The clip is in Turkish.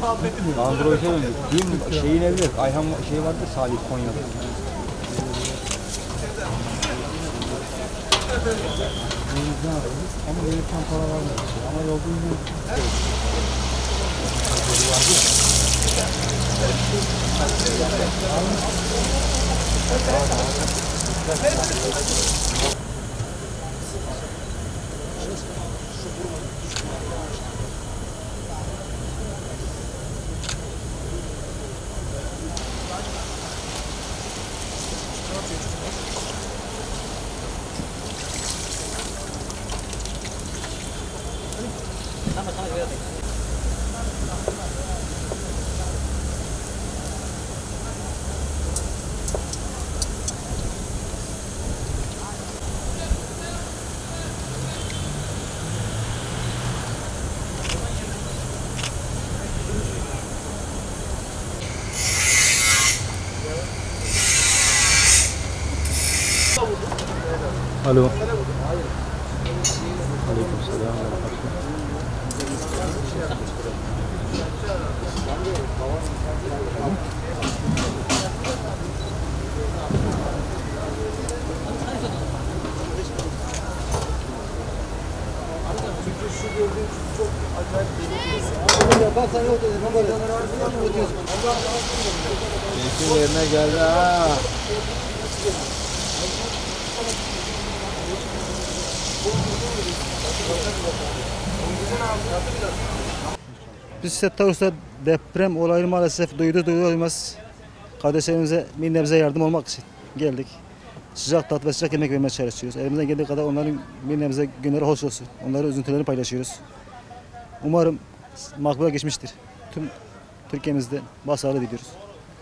Android'e döndük. Dün şeyin evde, Ayhan şey vardı Salih Konya'da. Ama verirken para vardı. Ama yolda yine... Alo. Aleykümselam. Çünkü şu gördüğün çok acayip bir şey. Bak sen yok dedin. Geçin yerine geldi ha. Biz Taurus'ta deprem olayını maalesef duymaz. Kardeşlerimize bir nebze yardım olmak için geldik. Sıcak tat ve sıcak yemek vermeye çalışıyoruz. Elimizden geldiği kadar onların bir nebze günleri hoş olsun. Onların üzüntülerini paylaşıyoruz. Umarım makbule geçmiştir. Tüm Türkiye'mizde başarılı diliyoruz.